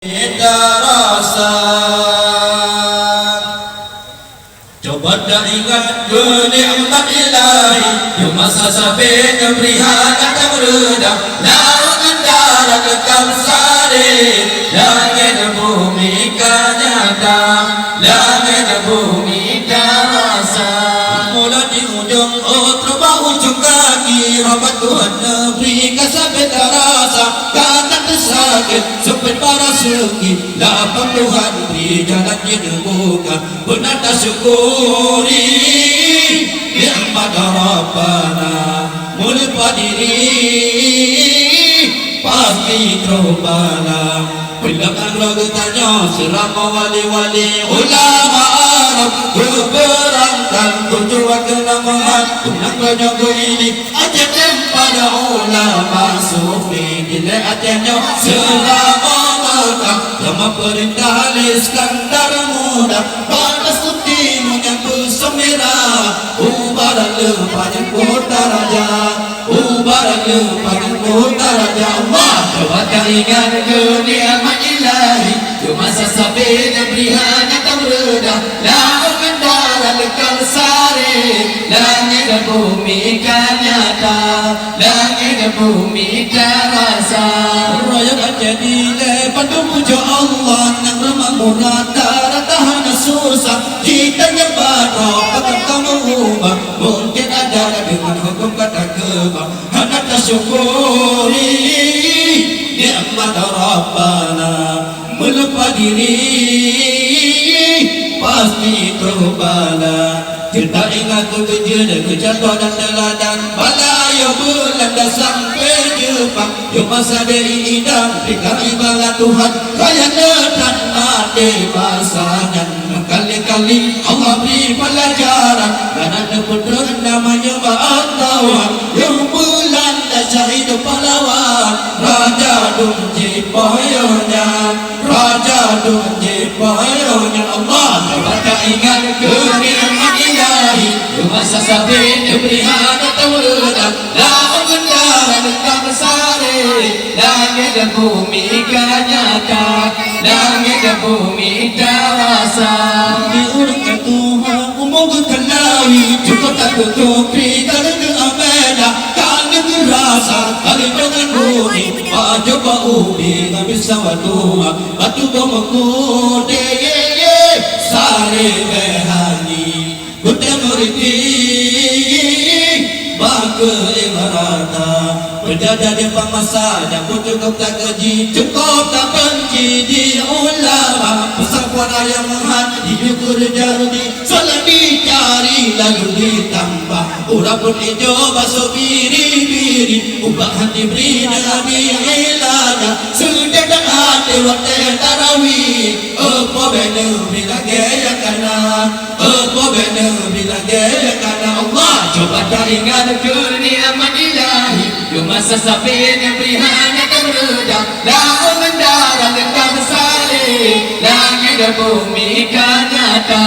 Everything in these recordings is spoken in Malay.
Kita rasa coba dah ingat kenikmat ilahi di masa sampai kebrihan akan meredah lautan darat kekal sari langit bumi kan nyata langit bumi kan rasa mula di ujung terubah ujung kaki rahmat Tuhan negeri sampai terasa kata tersakit sampai para segi lapang Tuhan beri jalan yang dibuka benar tak syukuri nikmat Rabbana mula diri pasti terbala belakang lagu tanya selama wali-wali ulama Arab keberangkan tujuan kenamaan unang banyak ini ajakan pada ulama sufi gila hatinya selama Mekah lama perintah Iskandar muda pada sutimunya bersemerah ubaran lepanyang kota raja ubaran lepanyan kota raja Allah coba tak ingat kenikmat ilahi di masa sampai kebrihan akan meredah lautan darat kekal sari langit dan bumi kan nyata langit dan bumi kan rasa raya kan jadi lepas puja Allah nang ramah murah darah tahan susah kita nyebar pakai kamu ubah mungkin ada dengan hukum kata kebah hendak syukuri nikmat Rabbana melepas diri pasti terbala kita ingat kerja dan kejatuhan dan teladan balaya belanda sampai Jepang di masa dari idam berikan ibarat Tuhan kaya dan mati masanya kali-kali Allah beri pelajaran dan ada putra namanya Allah yang belanda syahid pahlawan Raja Dunji Payonya Raja Dunji Payonya Allah coba tak ingat kenikmat ilahi di masa sampai kebrihan atau meredah lautan darat kekal sari langit dan bumi kan nyata langit dan bumi kan rasa diurangkan Tuhan umur kelawi cukup tak berkopi kalau keamadah kali merasa kali dengan bumi coba ubi tak bisa wadua batu bomokode sari behani gudang meriti bangke imarata berjaya di pangmasa yang pun cukup tak keji cukup tak benci di ulama pesawat yang menghati diukur jarudi salah dicari lalu ditambah urap pun hijau basuh biri-biri ubah hati beri Nabi ilana sudah tak hati waktu tarawih apa benar bila gaya kana apa benar bila gaya kana Allah coba tak ingat kenikmat ilahi di masa sampai kebrihan akan meredah lautan darat kekal sari langit dan bumi kan nyata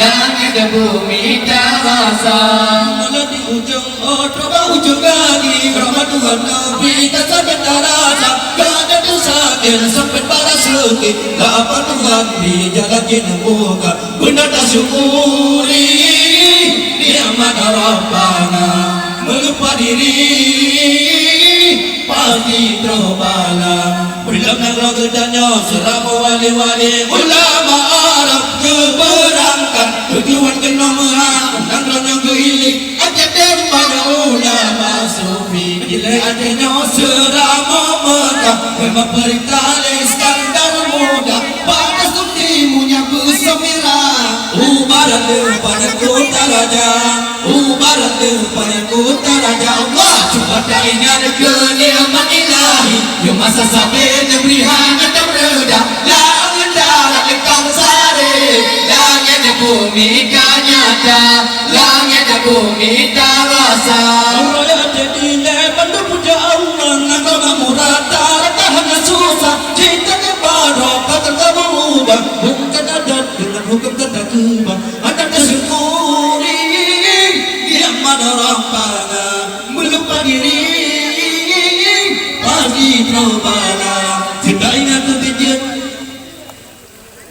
langit dan bumi kan rasa mula di ujung terubah ujung kaki rahmat Tuhan Nabi tak sampai terasa kada tersakit sampai para segi lapar Tuhan di jalan yang buka benar tak syukuri nikmat Rabbana melepas diri pasti terbala belakang lagu tanya selama wali-wali ulama Arab keberangkan tujuan kenamaan dan yang keilik ajak pada ulama sufi bila adanya selama Mekah memang perintah Iskandar muda pada sutimunya bersemerah ubaran pada kota raja ubaran pada kota raja Allah coba tak ingat kenikmat ilahi di masa sampai kebrihan akan meredah lautan darat kekal sari langit dan bumi kan nyata langit dan bumi kan rasa raya jadi lepas puja Allah nama murah tahan susah cinta kepada kata kamu ubah